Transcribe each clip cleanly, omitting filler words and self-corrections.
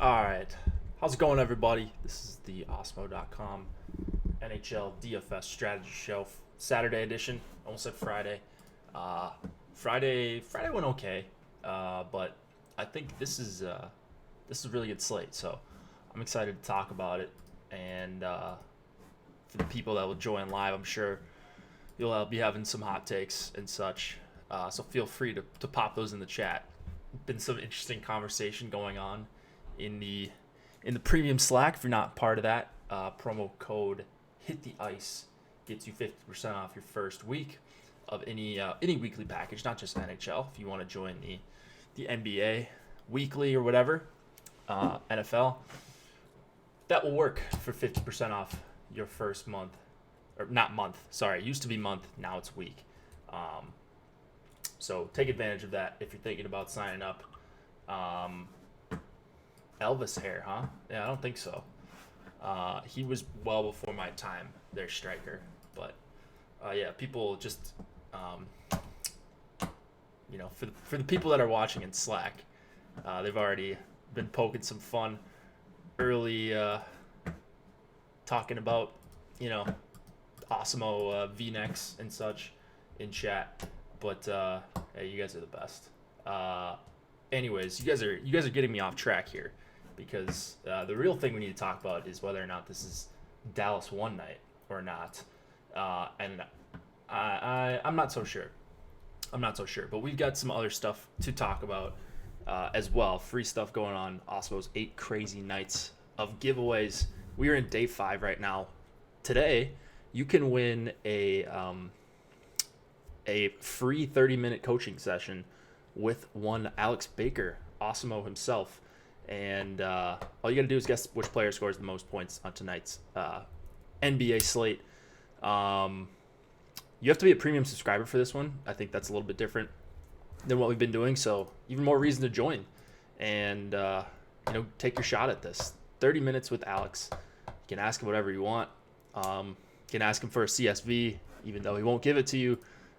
All right. How's it going, everybody? This is the Osmo.com NHL DFS Strategy Show, Saturday edition. Almost said Friday. Friday went okay, but I think this is a really good slate. So I'm excited to talk about it. And for the people that will join live, I'm sure you'll be having some hot takes and such. So feel free to pop those in the chat. Been some interesting conversation going on in the premium Slack. If you're not part of that, promo code Hit the Ice gets you 50% off your first week of any weekly package, not just NHL. If you want to join the NBA weekly or whatever, NFL, that will work for 50% off your first month, or not month. Sorry, it used to be month, now it's week. So take advantage of that if you're thinking about signing up. Elvis hair, huh? Yeah, I don't think so. He was well before my time, their striker. But yeah, people just, for the people that are watching in Slack, they've already been poking some fun early, talking about, Osmo V-necks and such in chat. But hey, you guys are the best. Anyways, you guys are getting me off track here, because the real thing we need to talk about is whether or not this is Dallas one night or not. And I'm not so sure. But we've got some other stuff to talk about as well. Free stuff going on. Osmo's 8 crazy nights of giveaways. We are in day 5 right now. Today, you can win a free 30-minute coaching session with one Alex Baker, Osmo himself. And all you got to do is guess which player scores the most points on tonight's NBA slate. You have to be a premium subscriber for this one. I think that's a little bit different than what we've been doing, so even more reason to join and take your shot at this. 30 minutes with Alex. You can ask him whatever you want. You can ask him for a CSV, even though he won't give it to you.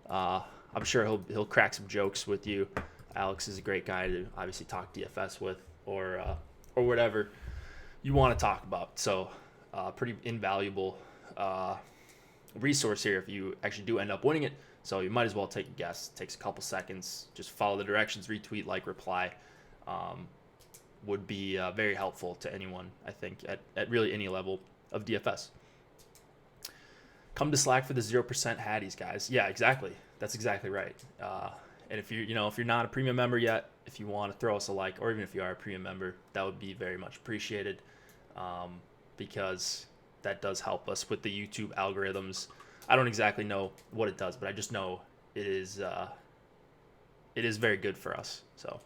I'm sure he'll crack some jokes with you. Alex is a great guy to obviously talk DFS with, or whatever you want to talk about. So pretty invaluable resource here if you actually do end up winning it. So you might as well take a guess. It takes a couple seconds. Just follow the directions, retweet, like, reply. Would be very helpful to anyone, I think, at really any level of DFS. Come to Slack for the 0% Hatties, guys. Yeah, exactly. That's exactly right. And if you're not a premium member yet, if you want to throw us a like, or even if you are a premium member, that would be very much appreciated, because that does help us with the YouTube algorithms. I don't exactly know what it does, but I just know it is very good for us. So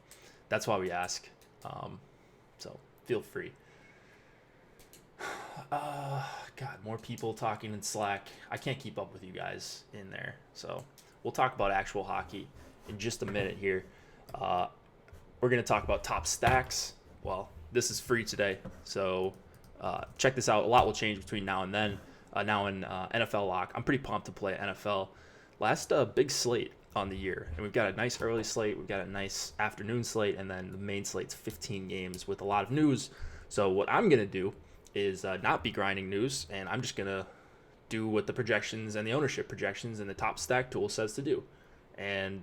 that's why we ask. So feel free. God, more people talking in Slack. I can't keep up with you guys in there. So we'll talk about actual hockey in just a minute here. We're going to talk about top stacks. Well, this is free today, so check this out. A lot will change between now and then. Now in NFL Lock, I'm pretty pumped to play NFL. Last big slate on the year, and we've got a nice early slate. We've got a nice afternoon slate, and then the main slate's 15 games with a lot of news. So what I'm going to do is not be grinding news, and I'm just going to do what the projections and the ownership projections and the top stack tool says to do. And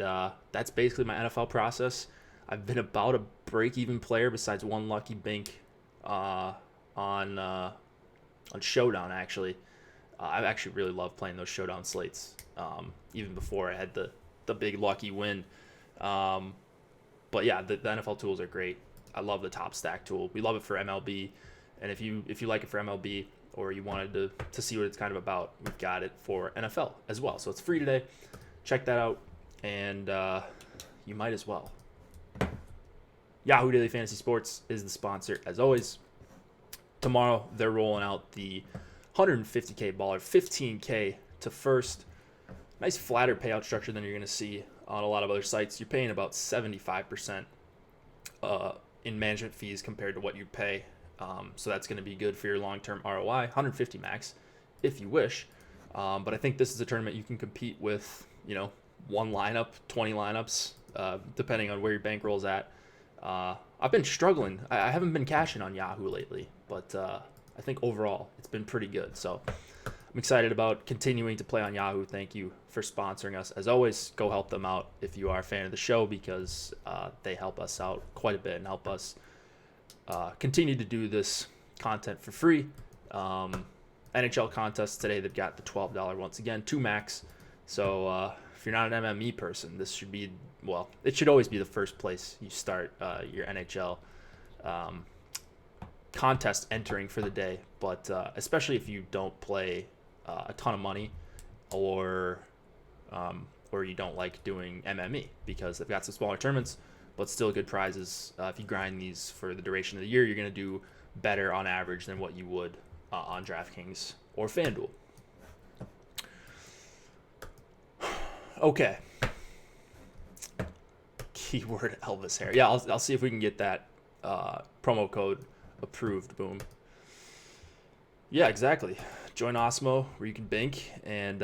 that's basically my NFL process. I've been about a break-even player besides one lucky bink on Showdown, actually. I actually really love playing those Showdown slates, even before I had the big lucky win. But yeah, the NFL tools are great. I love the top stack tool. We love it for MLB. And if you like it for MLB, or you wanted to see what it's kind of about, we've got it for NFL as well. So it's free today. Check that out, and you might as well. Yahoo Daily Fantasy Sports is the sponsor, as always. Tomorrow, they're rolling out the 150K baller, 15K to first. Nice flatter payout structure than you're going to see on a lot of other sites. You're paying about 75% in management fees compared to what you pay. So that's going to be good for your long-term ROI. 150 max, if you wish. But I think this is a tournament you can compete with, one lineup, 20 lineups, depending on where your bankroll's at. I've been struggling. I haven't been cashing on Yahoo lately, but I think overall it's been pretty good. So I'm excited about continuing to play on Yahoo. Thank you for sponsoring us. As always, go help them out if you are a fan of the show, because they help us out quite a bit and help us continue to do this content for free. NHL contests today, they've got the $12 once again, 2 max. So if you're not an MME person, this should be, well, it should always be the first place you start your NHL contest entering for the day. But especially if you don't play a ton of money, or you don't like doing MME, because they've got some smaller tournaments but still good prizes. If you grind these for the duration of the year, you're going to do better on average than what you would on DraftKings or FanDuel. Okay. Keyword Elvis hair. Yeah, I'll see if we can get that promo code approved. Boom. Yeah, exactly. Join Osmo, where you can bank and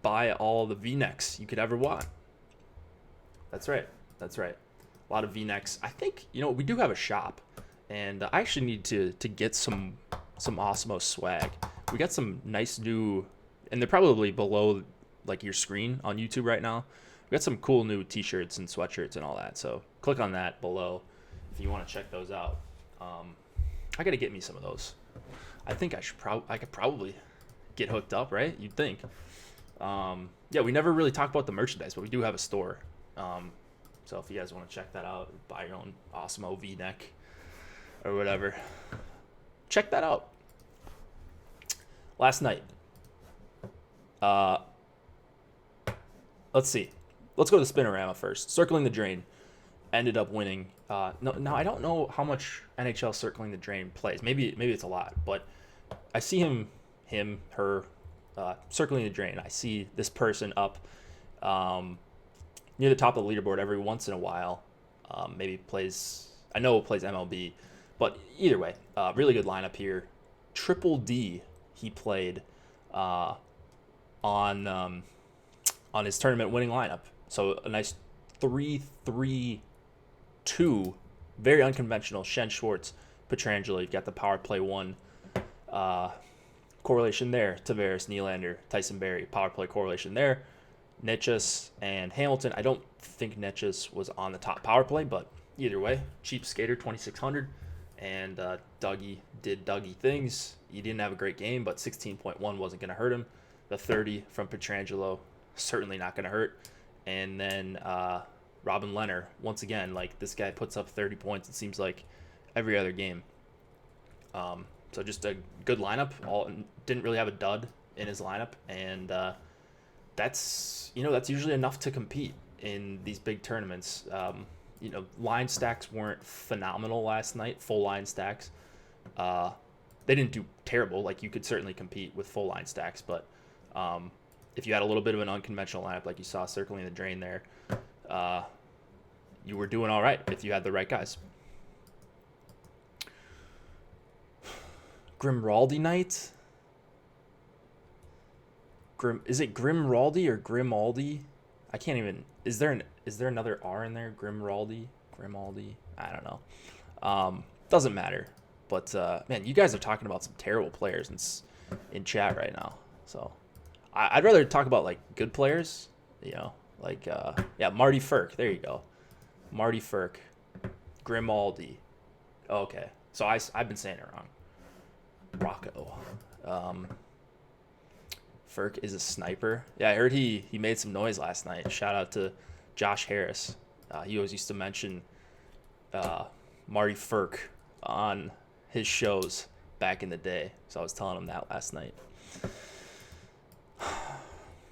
buy all the V-necks you could ever want. That's right. A lot of V-necks. I think, we do have a shop, and I actually need to get some Osmo swag. We got some nice new, and they're probably below like your screen on YouTube right now. We got some cool new t-shirts and sweatshirts and all that. So click on that below if you want to check those out. I got to get me some of those. I think I could probably get hooked up, right? You'd think. Yeah, we never really talk about the merchandise, but we do have a store. So if you guys want to check that out, buy your own Osmo V-neck or whatever, check that out. Last night, let's see. Let's go to the Spinorama first. Circling the Drain ended up winning. No, I don't know how much NHL Circling the Drain plays. Maybe it's a lot, but I see her circling the drain. I see this person up near the top of the leaderboard every once in a while. Maybe plays MLB, but either way, really good lineup here. Triple D he played on his tournament winning lineup. So a nice 3-3-2, very unconventional. Schenn, Schwartz, Pietrangelo. You've got the power play 1 correlation there. Tavares, Nylander, Tyson Barrie, power play correlation there. Nichas and Hamilton. I don't think Nichas was on the top power play, but either way, cheap skater, 2,600. And Dougie did Dougie things. He didn't have a great game, but 16.1 wasn't going to hurt him. The 30 from Pietrangelo, certainly not going to hurt. And then Robin Lehner, once again, like this guy puts up 30 points, it seems like, every other game. So just a good lineup. Didn't really have a dud in his lineup, and that's usually enough to compete in these big tournaments. Line stacks weren't phenomenal last night. Full line stacks, they didn't do terrible. Like, you could certainly compete with full line stacks, but if you had a little bit of an unconventional lineup, like you saw circling the drain there, you were doing all right if you had the right guys. Grimraldi night? Is it Grimraldi or Grimaldi? I can't even. Is there another R in there? Grimaldi? I don't know. Doesn't matter. But man, you guys are talking about some terrible players in chat right now. So I'd rather talk about like good players. Marty Firk. There you go. Marty Firk. Grimaldi. Okay. So I've been saying it wrong. Rocco. Firk is a sniper. Yeah, I heard he made some noise last night. Shout out to Josh Harris. He always used to mention Marty Firk on his shows back in the day. So I was telling him that last night.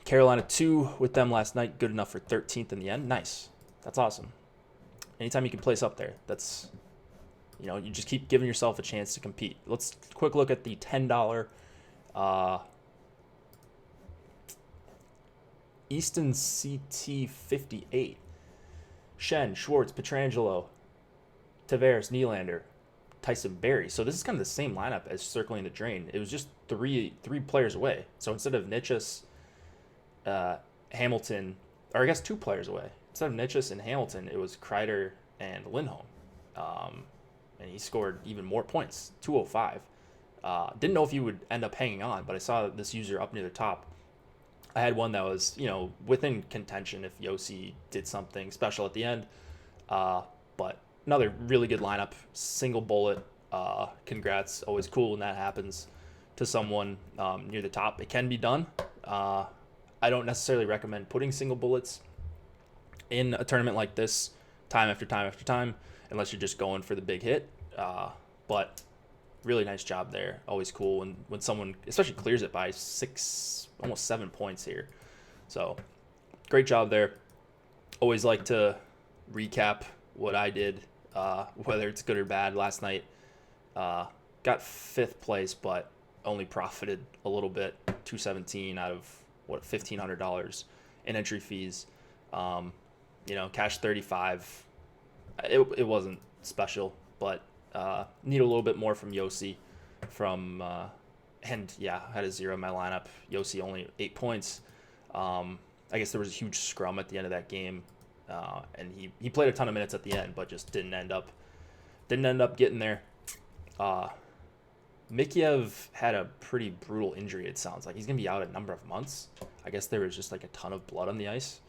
Carolina 2 with them last night. Good enough for 13th in the end. Nice. That's awesome. Anytime you can place up there, that's... you just keep giving yourself a chance to compete. Let's quick look at the $10 Easton CT 58. Schenn, Schwartz, Pietrangelo, Tavares, Nylander, Tyson Barrie. So this is kind of the same lineup as circling the drain. It was just three players away. So instead of Nichas, Hamilton, or I guess 2 players away. Instead of Nichas and Hamilton, it was Kreider and Lindholm. And he scored even more points, 205. Didn't know if he would end up hanging on, but I saw this user up near the top. I had one that was, within contention if Yossi did something special at the end. But another really good lineup, single bullet. Congrats, always cool when that happens to someone near the top. It can be done. I don't necessarily recommend putting single bullets in a tournament like this time after time after time, unless you're just going for the big hit. But really nice job there. Always cool when someone especially clears it by 6, almost 7 points here. So great job there. Always like to recap what I did, whether it's good or bad. Last night got 5th place, but only profited a little bit, $217 out of $1,500 in entry fees. Cash 35. It wasn't special, but need a little bit more from Yossi had a 0 in my lineup. Yossi only 8 points. I guess there was a huge scrum at the end of that game, and he played a ton of minutes at the end, but just didn't end up getting there. Mikheyev had a pretty brutal injury, it sounds like. He's going to be out a number of months. I guess there was just like a ton of blood on the ice,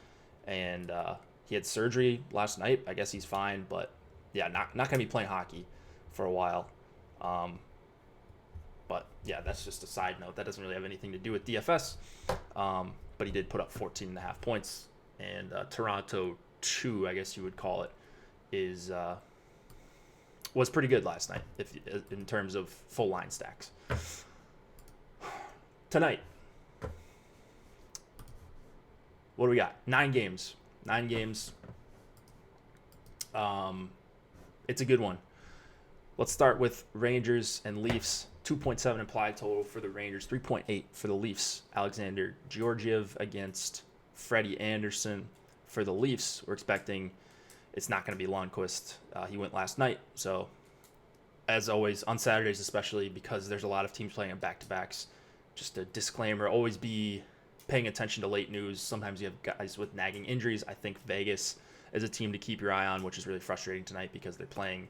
and he had surgery last night. I guess he's fine, but yeah, not going to be playing hockey for a while. But yeah, that's just a side note. That doesn't really have anything to do with DFS. But he did put up 14.5 points, and Toronto 2, I guess you would call it, was pretty good last night in terms of full line stacks. Tonight, what do we got? 9 games. It's a good one. Let's start with Rangers and Leafs. 2.7 implied total for the Rangers, 3.8 for the Leafs. Alexander Georgiev against Freddie Anderson. For the Leafs, we're expecting it's not going to be Lundqvist. He went last night. So, as always, on Saturdays especially, because there's a lot of teams playing on back-to-backs, just a disclaimer, always be paying attention to late news. Sometimes you have guys with nagging injuries. I think Vegas is a team to keep your eye on, which is really frustrating tonight because they're playing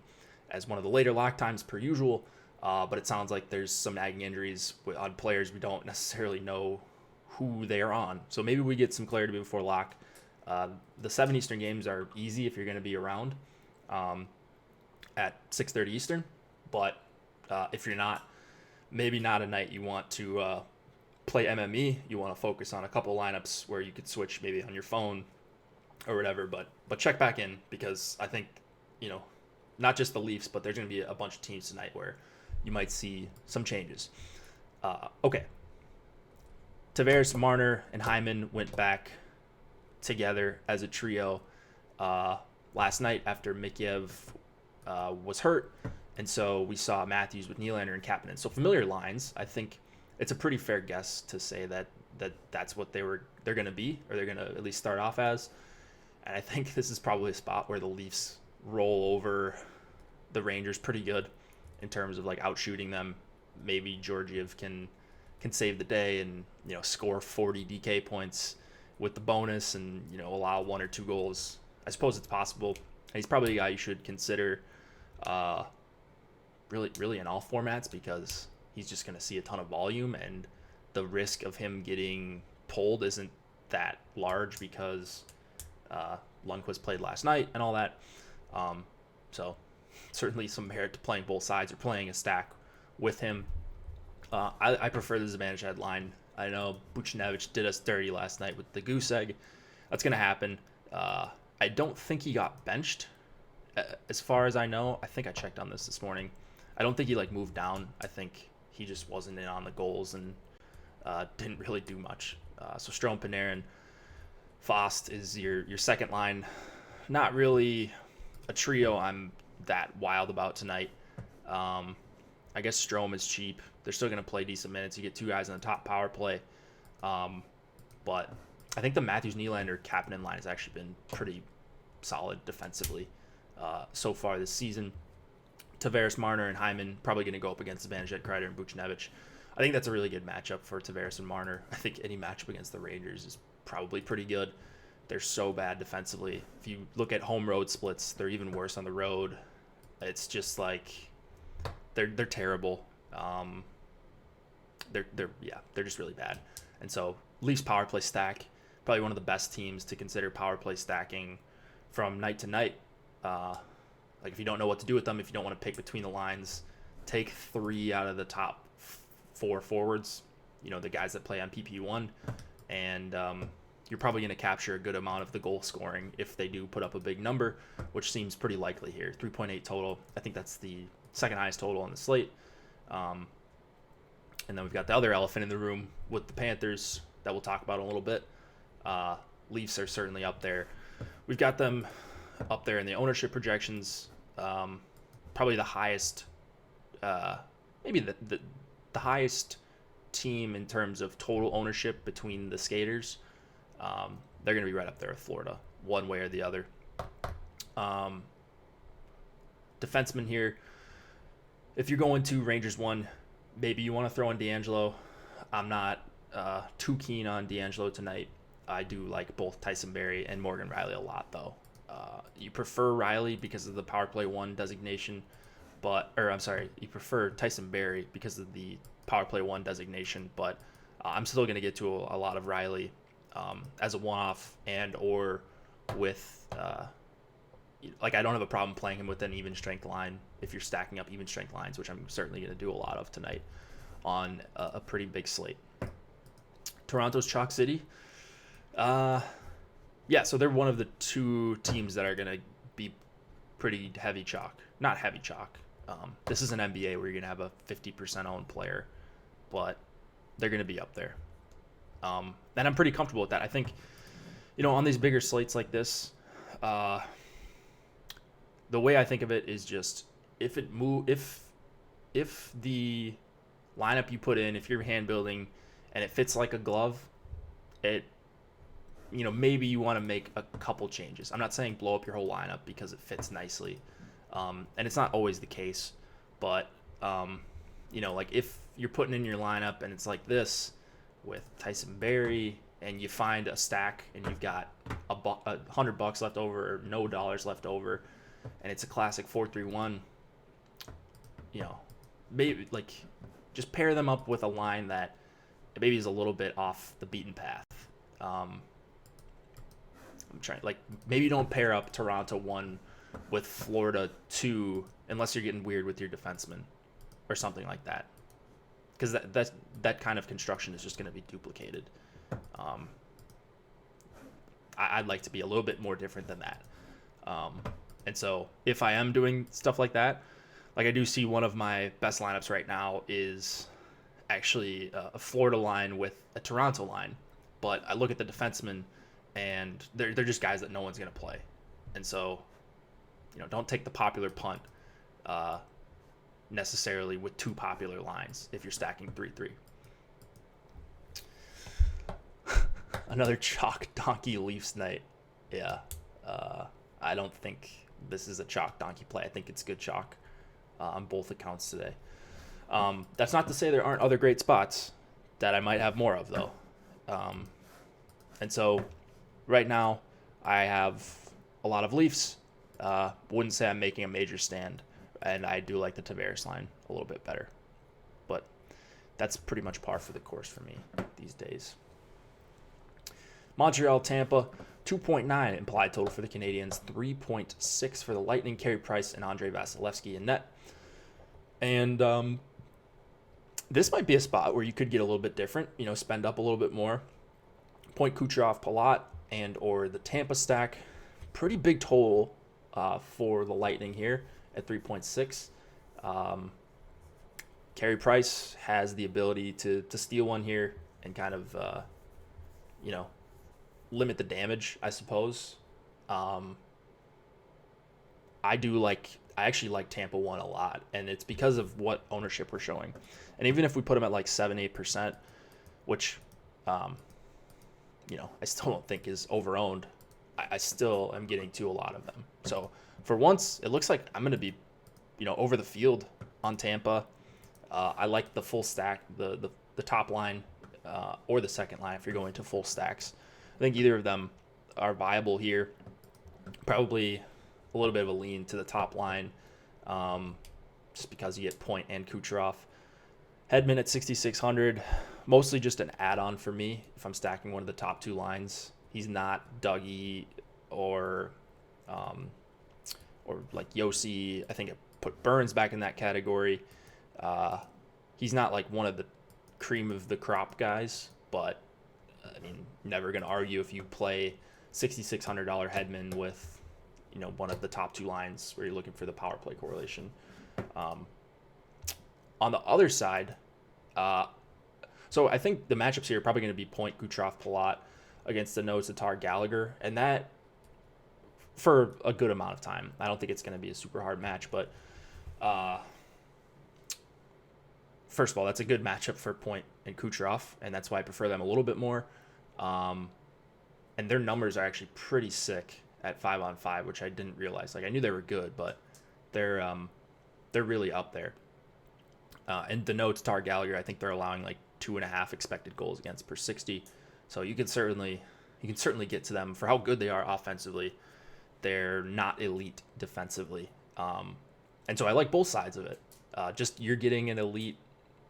as one of the later lock times per usual. But it sounds like there's some nagging injuries on players we don't necessarily know who they are on. So maybe we get some clarity before lock. The 7 Eastern games are easy if you're going to be around at 6:30 Eastern. But if you're not, maybe not a night you want to play MME. You want to focus on a couple lineups where you could switch maybe on your phone or whatever. But check back in because I think, not just the Leafs, but there's going to be a bunch of teams tonight where you might see some changes. Okay. Tavares, Marner, and Hyman went back together as a trio last night after Mikheyev was hurt. And so we saw Matthews with Nylander and Kapanen. So familiar lines. I think it's a pretty fair guess to say that's what they're going to be, or they're going to at least start off as. And I think this is probably a spot where the Leafs roll over the Rangers pretty good in terms of like outshooting them. Maybe Georgiev can save the day and score 40 DK points with the bonus and allow 1 or 2 goals. I suppose it's possible. And he's probably a guy you should consider really in all formats because he's just going to see a ton of volume and the risk of him getting pulled isn't that large because Lundqvist played last night and all that. So certainly some merit to playing both sides or playing a stack with him. I prefer the Zibanejad line. I know Buchnevich did us dirty last night with the goose egg. That's going to happen. I don't think he got benched. As far as I know, I think I checked on this morning. I don't think he moved down. I think he just wasn't in on the goals and didn't really do much. So Strome, Panarin, Fost is your second line. Not really a trio I'm that wild about tonight. I guess Strome is cheap. They're still going to play decent minutes. You get 2 guys on the top power play. But I think the Matthews, Nylander, Kapanen line has actually been pretty solid defensively so far this season. Tavares, Marner, and Hyman probably going to go up against Zibanejad, Kreider, and Buchnevich. I think that's a really good matchup for Tavares and Marner. I think any matchup against the Rangers is probably pretty good. They're so bad defensively. If you look at home road splits, they're even worse on the road. It's just like they're terrible. They're just really bad. And so Leafs power play stack, probably one of the best teams to consider power play stacking from night to night. Like if you don't know what to do with them, if you don't want to pick between the lines, take 3 out of the top 4 forwards, the guys that play on PP1, and you're probably going to capture a good amount of the goal scoring if they do put up a big number, which seems pretty likely here. 3.8 total. I think that's the second highest total on the slate. And then we've got the other elephant in the room with the Panthers that we'll talk about in a little bit. Leafs are certainly up there. We've got them up there in the ownership projections. Probably the highest, maybe the highest team in terms of total ownership between the skaters. They're going to be right up there with Florida, one way or the other. Defenseman here. If you're going to Rangers 1, maybe you want to throw in D'Angelo. I'm not too keen on D'Angelo tonight. I do like both Tyson Barrie and Morgan Riley a lot, though. You prefer Riley because of the power play 1 designation, you prefer Tyson Barrie because of the power play 1 designation, but I'm still going to get to a lot of Riley as a one-off and or with I don't have a problem playing him with an even strength line if you're stacking up even strength lines, which I'm certainly going to do a lot of tonight on a pretty big slate. Toronto's Chalk City. So they're one of the 2 teams that are going to be pretty heavy chalk. Not heavy chalk. This is an NBA where you're going to have a 50% owned player, but they're going to be up there. And I'm pretty comfortable with that. I think, on these bigger slates like this, the way I think of it is just if the lineup you put in, if you're hand building and it fits like a glove, maybe you want to make a couple changes. I'm not saying blow up your whole lineup because it fits nicely. And it's not always the case, but, like if you're putting in your lineup and it's like this with Tyson Barrie and you find a stack and you've got $100 left over or no dollars left over and it's a classic 4-3-1, maybe just pair them up with a line that maybe is a little bit off the beaten path. I'm trying, maybe don't pair up Toronto 1 with Florida 2 unless you're getting weird with your defenseman or something like that, because that kind of construction is just going to be duplicated. I'd like to be a little bit more different than that. And so if I am doing stuff like that, I do see one of my best lineups right now is actually a Florida line with a Toronto line, but I look at the defensemen and they're just guys that no one's going to play. And so, don't take the popular punt necessarily with 2 popular lines if you're stacking 3-3. Another chalk donkey Leafs night. Yeah. I don't think this is a chalk donkey play. I think it's good chalk on both accounts today. That's not to say there aren't other great spots that I might have more of, though. And so right now I have a lot of Leafs. Wouldn't say I'm making a major stand, and I do like the Tavares line a little bit better. But that's pretty much par for the course for me these days. Montreal, Tampa, 2.9 implied total for the Canadiens, 3.6 for the Lightning, Carey Price and Andrei Vasilevsky in net. And this might be a spot where you could get a little bit different, spend up a little bit more. Point Kucherov, Palat, and or the Tampa stack. Pretty big total for the Lightning here at 3.6. Carey Price has the ability to steal one here and kind of, limit the damage, I suppose. I actually like Tampa 1 a lot, and it's because of what ownership we're showing. And even if we put them at 7-8%, which, I still don't think is over-owned, I still am getting to a lot of them. So for once, it looks like I'm going to be, over the field on Tampa. I like the full stack, the top line or the second line if you're going to full stacks. I think either of them are viable here. Probably a little bit of a lean to the top line just because you get Point and Kucherov. Hedman at 6,600, mostly just an add-on for me if I'm stacking one of the top two lines. He's not Dougie or like Yossi. I think I put Burns back in that category. He's not like one of the cream of the crop guys, but I mean, never going to argue if you play $6,600 Hedman with, one of the top two lines where you're looking for the power play correlation. On the other side, so I think the matchups here are probably going to be Point, Kucherov, Palat against the Notes, Tatar, Gallagher, and that for a good amount of time. I don't think it's going to be a super hard match, but first of all, that's a good matchup for Point and Kucherov, and that's why I prefer them a little bit more. And their numbers are actually pretty sick at 5-on-5, which I didn't realize. Like, I knew they were good, but they're really up there. And the Notes, Tatar, Gallagher, I think they're allowing like 2.5 expected goals against per 60. So you can certainly get to them for how good they are offensively. They're not elite defensively. And so I like both sides of it. Just you're getting an elite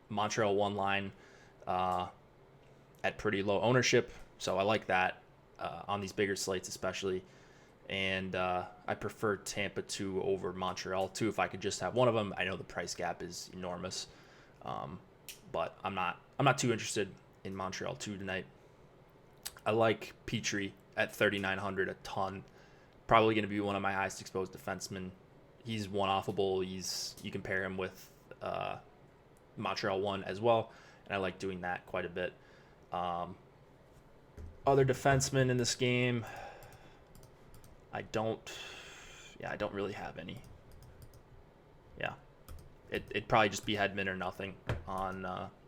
Montreal one line at pretty low ownership. So I like that on these bigger slates especially. And I prefer Tampa 2 over Montreal 2 if I could just have one of them. I know the price gap is enormous, but I'm not too interested in Montreal 2 tonight. I like Petrie at 3,900 a ton. Probably going to be one of my highest exposed defensemen. He's one-offable. You can pair him with Montreal 1 as well, and I like doing that quite a bit. Other defensemen in this game, I don't really have any. Yeah, it'd probably just be Hedman or nothing on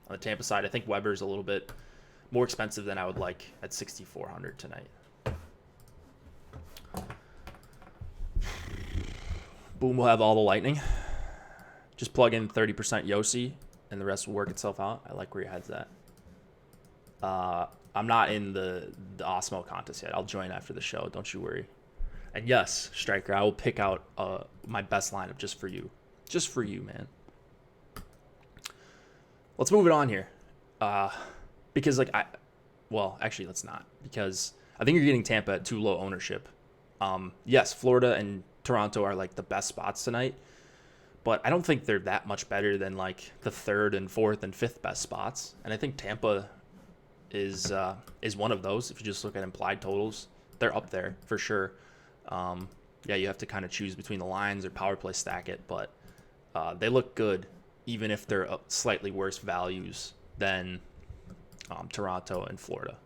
the Tampa side. I think Weber's a little bit more expensive than I would like at 6,400 tonight. Boom, we'll have all the Lightning. Just plug in 30% Yossi, and the rest will work itself out. I like where your head's at. I'm not in the Osmo contest yet. I'll join after the show. Don't you worry. And yes, Striker, I will pick out my best lineup just for you. Just for you, man. Let's move it on here. Because, actually, let's not. Because I think you're getting Tampa at too low ownership. Yes, Florida and Toronto are, like, the best spots tonight. But I don't think they're that much better than, like, the third and fourth and fifth best spots. And I think Tampa is one of those. If you just look at implied totals, they're up there for sure. You have to kind of choose between the lines or power play stack it, but they look good even if they're slightly worse values than Toronto and Florida.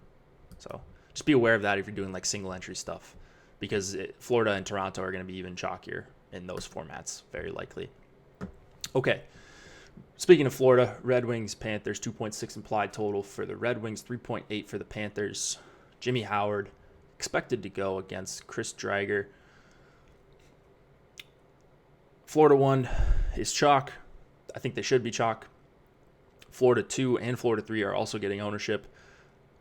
So just be aware of that if you're doing like single entry stuff, because Florida and Toronto are going to be even chalkier in those formats, very likely. Okay. Speaking of Florida, Red Wings, Panthers, 2.6 implied total for the Red Wings, 3.8 for the Panthers. Jimmy Howard expected to go against Chris Driedger. Florida 1 is chalk. I think they should be chalk. Florida 2 and Florida 3 are also getting ownership.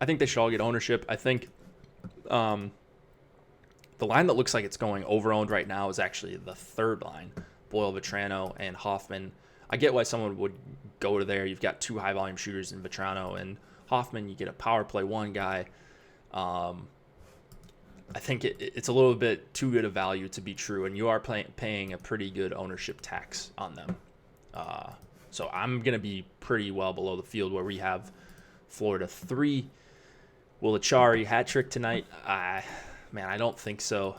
I think they should all get ownership. I think the line that looks like it's going over-owned right now is actually the third line, Boyle, Vetrano, and Hoffman. I get why someone would go to there. You've got two high-volume shooters in Vetrano and Hoffman. You get a power play one guy. I think it's a little bit too good a value to be true, and you are paying a pretty good ownership tax on them. So I'm going to be pretty well below the field where we have Florida 3. Will Achari hat trick tonight? I don't think so.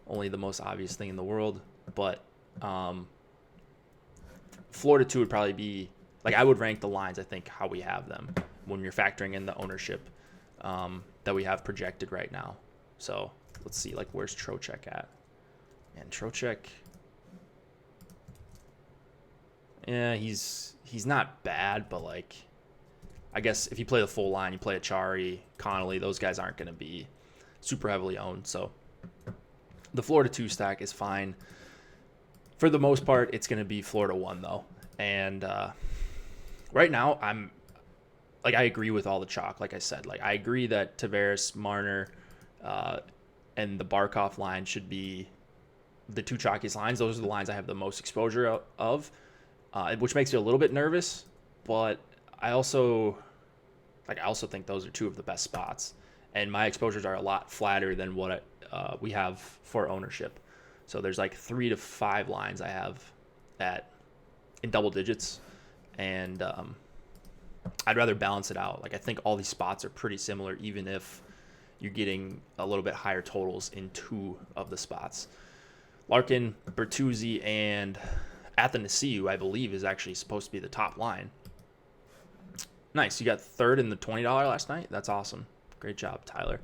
Only the most obvious thing in the world. But Florida 2 would probably be, like, I would rank the lines, I think, how we have them when you're factoring in the ownership that we have projected right now. So let's see, like, where's Trocheck at? And Trocheck, yeah, he's not bad, but, like, I guess if you play the full line, you play Achari, Connolly, those guys aren't going to be super heavily owned. So the Florida 2 stack is fine. For the most part, it's going to be Florida 1, though. And right now, I agree with all the chalk, like I said. Like, I agree that Tavares, Marner, and the Barkov line should be the two chalkiest lines. Those are the lines I have the most exposure of, which makes me a little bit nervous. But I also think those are two of the best spots, and my exposures are a lot flatter than what we have for ownership. So there's like 3 to 5 lines I have in double digits, and I'd rather balance it out. Like, I think all these spots are pretty similar, even if you're getting a little bit higher totals in 2 of the spots. Larkin, Bertuzzi, and Athanasiou, I believe, is actually supposed to be the top line. Nice. You got third in the $20 last night? That's awesome. Great job, Tyler.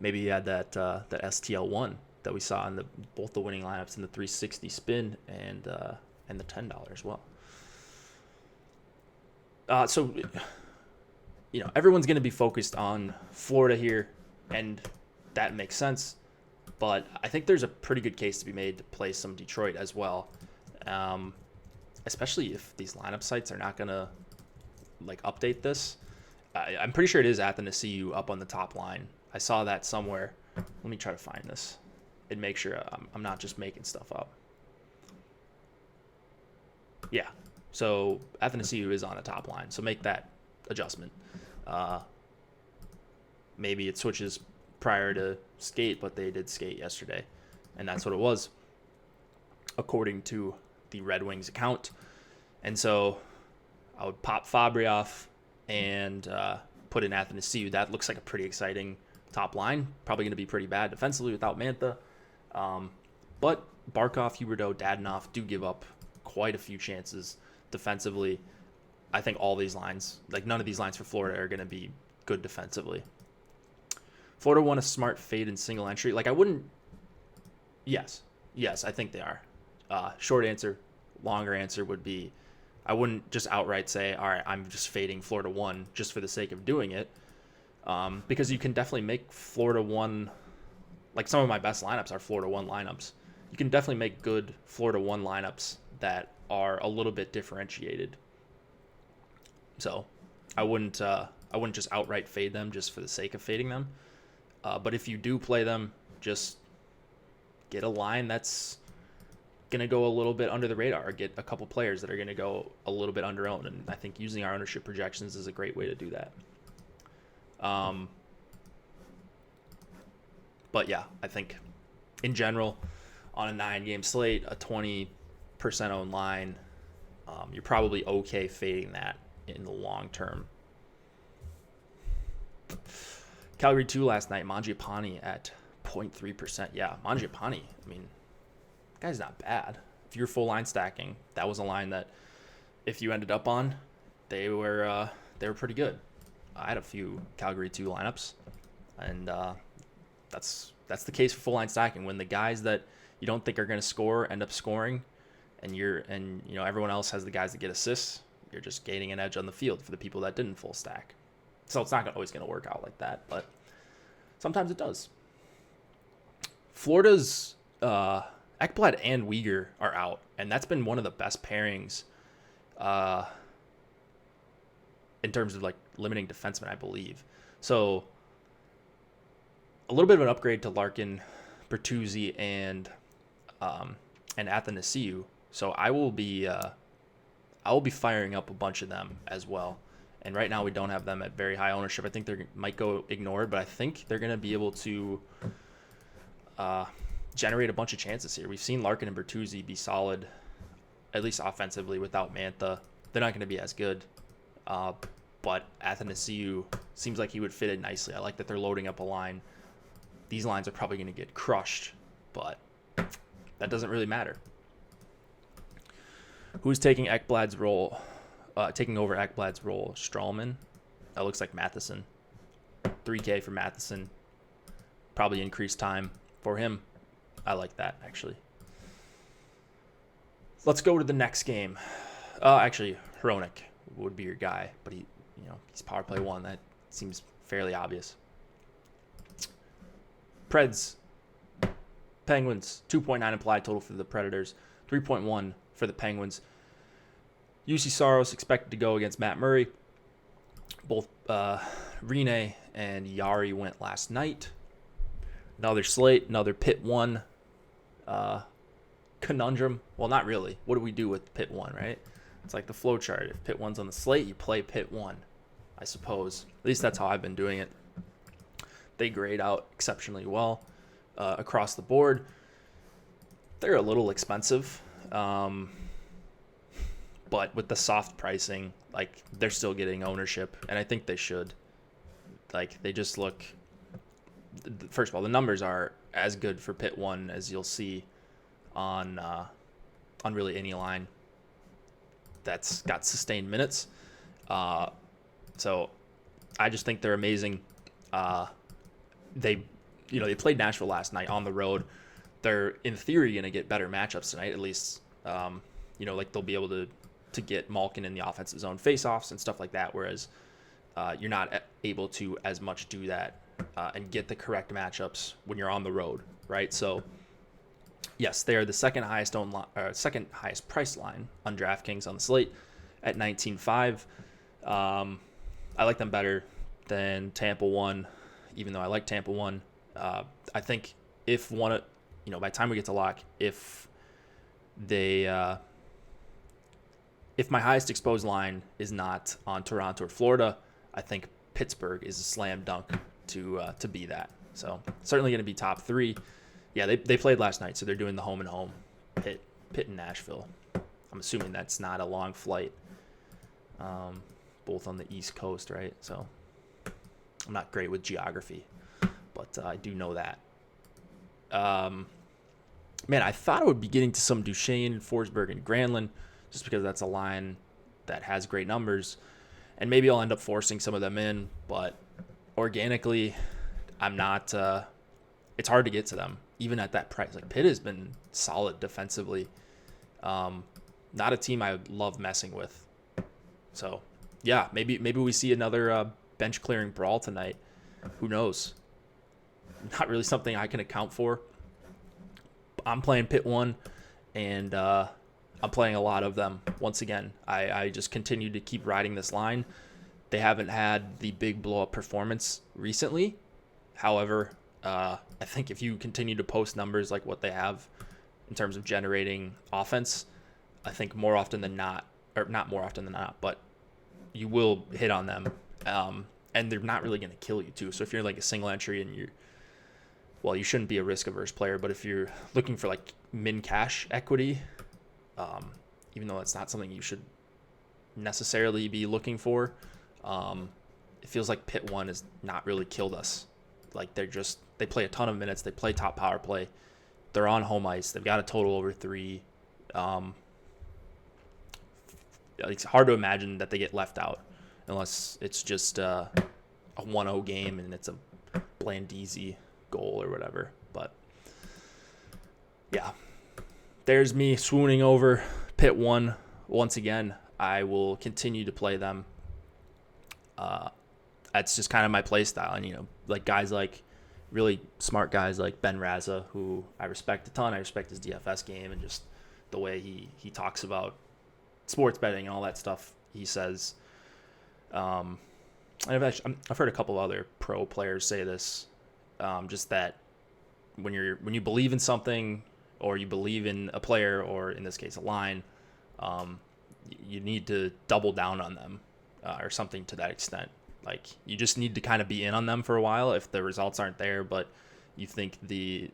Maybe you had that STL1 that we saw in both the winning lineups in the 360 spin and the $10 as well. So, everyone's going to be focused on Florida here, and that makes sense. But I think there's a pretty good case to be made to play some Detroit as well, especially if these lineup sites are not going to update this. I'm pretty sure it is Athanasiou up on the top line. I saw that somewhere. Let me try to find this and make sure I'm not just making stuff up. Yeah, so Athanasiou is on the top line, so make that adjustment. Maybe it switches prior to skate, but they did skate yesterday, and that's what it was, according to the Red Wings account. And so I would pop Fabry off and put in Athanasiou. That looks like a pretty exciting top line. Probably going to be pretty bad defensively without Mantha. But Barkov, Huberdeau, Dadonov do give up quite a few chances defensively. I think all these lines, none of these lines for Florida are going to be good defensively. Florida won a smart fade in single entry. I wouldn't. Yes, I think they are. Short answer, longer answer would be, I wouldn't just outright say, all right, I'm just fading Florida 1 just for the sake of doing it. Because you can definitely make Florida 1, some of my best lineups are Florida 1 lineups. You can definitely make good Florida 1 lineups that are a little bit differentiated. So I wouldn't just outright fade them just for the sake of fading them. But if you do play them, just get a line that's going to go a little bit under the radar, or get a couple players that are going to go a little bit under owned. And I think using our ownership projections is a great way to do that. But yeah, I think in general, on a 9-game slate, a 20% owned line, you're probably okay fading that in the long term. Calgary 2 last night, Mangiapane at 0.3%. Yeah, Mangiapane, guy's not bad. If you're full line stacking, that was a line that if you ended up on, they were pretty good. I had a few Calgary 2 lineups, and that's the case for full line stacking. When the guys that you don't think are going to score end up scoring, and everyone else has the guys that get assists, you're just gaining an edge on the field for the people that didn't full stack. So it's not always going to work out like that, but sometimes it does. Florida's Ekblad and Weegar are out, and that's been one of the best pairings in terms of limiting defensemen, I believe. So a little bit of an upgrade to Larkin, Bertuzzi, and Athanasiou. So I will be firing up a bunch of them as well. And right now we don't have them at very high ownership. I think they might go ignored, but I think they're going to be able to generate a bunch of chances here. We've seen Larkin and Bertuzzi be solid, at least offensively, without Mantha. They're not going to be as good. But Athanasiou seems like he would fit in nicely. I like that they're loading up a line. These lines are probably going to get crushed, but that doesn't really matter. Who's taking Ekblad's role? Taking over Ekblad's role? Strawman. That looks like Matheson. $3K for Matheson. Probably increased time for him. I like that, actually. Let's go to the next game. Actually, Hronik would be your guy, but he's power play 1. That seems fairly obvious. Preds, Penguins, 2.9 implied total for the Predators, 3.1 for the Penguins. UC Saros expected to go against Matt Murray. Both Rene and Yari went last night. Another slate, another Pitt 1 conundrum. Well, not really. What do we do with Pitt 1, right? It's like the flow chart. If Pitt 1's on the slate, you play Pitt 1, I suppose. At least that's how I've been doing it. They grade out exceptionally well across the board. They're a little expensive, but with the soft pricing, like, they're still getting ownership, and I think they should. Like, they just look. First of all, the numbers are as good for Pitt 1 as you'll see on really any line that's got sustained minutes. So I just think they're amazing. They played Nashville last night on the road. They're in theory going to get better matchups tonight, at least. Like, they'll be able to get Malkin in the offensive zone faceoffs and stuff like that, whereas you're not able to as much do that and get the correct matchups when you're on the road, right? So yes, they are the second highest price line on DraftKings on the slate at 19.5. I like them better than Tampa 1, even though I like Tampa 1. I think if by the time we get to lock, if my highest exposed line is not on Toronto or Florida, I think Pittsburgh is a slam dunk to be that. So certainly going to be top 3. Yeah, they played last night, so they're doing the home and home. Pitt and Nashville. I'm assuming that's not a long flight. Both on the East Coast, right? So I'm not great with geography, but I do know that. Man, I thought I would be getting to some Duchesne, Forsberg, and Granlund, just because that's a line that has great numbers, and maybe I'll end up forcing some of them in, but organically, I'm not. It's hard to get to them, even at that price. Like, Pitt has been solid defensively. Not a team I love messing with. So, yeah, maybe we see another bench clearing brawl tonight. Who knows? Not really something I can account for. I'm playing Pitt 1, and I'm playing a lot of them. Once again, I just continue to keep riding this line. They haven't had the big blow-up performance recently. However, I think if you continue to post numbers like what they have in terms of generating offense, I think more often than not, or not more often than not, but you will hit on them. And they're not really going to kill you too. So if you're like a single entry and you shouldn't be a risk-averse player, but if you're looking for like min-cash equity, even though that's not something you should necessarily be looking for, it feels like Pitt 1 has not really killed us. Like, they play a ton of minutes. They play top power play. They're on home ice. They've got a total over 3. It's hard to imagine that they get left out unless it's just a 1-0 game and it's a Blandisi goal or whatever. But yeah, there's me swooning over Pitt 1 once again. I will continue to play them. That's just kind of my play style. And, like guys like really smart guys like Ben Raza, who I respect a ton. I respect his DFS game and just the way he talks about sports betting and all that stuff he says. I've heard a couple other pro players say this, just that when you believe in something or you believe in a player, or in this case a line, you need to double down on them, or something to that extent. Like, you just need to kind of be in on them for a while if the results aren't there, but you think the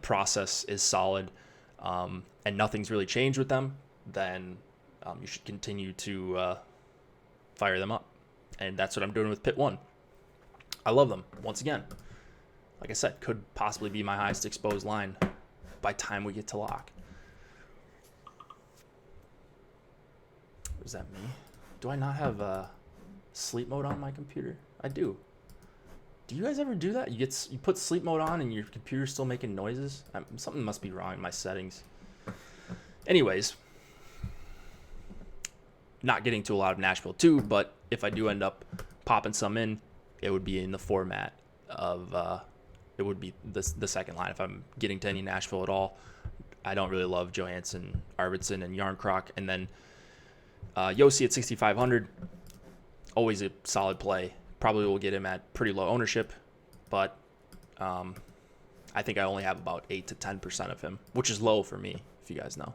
process is solid, and nothing's really changed with them, then you should continue to fire them up. And that's what I'm doing with Pitt 1. I love them. Once again, like I said, could possibly be my highest exposed line by time we get to lock. Is that me? Do I not have sleep mode on my computer? I do. Do you guys ever do that? You put sleep mode on and your computer's still making noises? Something must be wrong in my settings. Anyways, not getting to a lot of Nashville too, but if I do end up popping some in, it would be in the format of it would be the second line if I'm getting to any Nashville at all. I don't really love Johansson, Arvidsson, and Yarncroc. And then Yossi at 6,500, always a solid play. Probably will get him at pretty low ownership, but I I think I only have about 8 to 10% of him, which is low for me, if you guys know.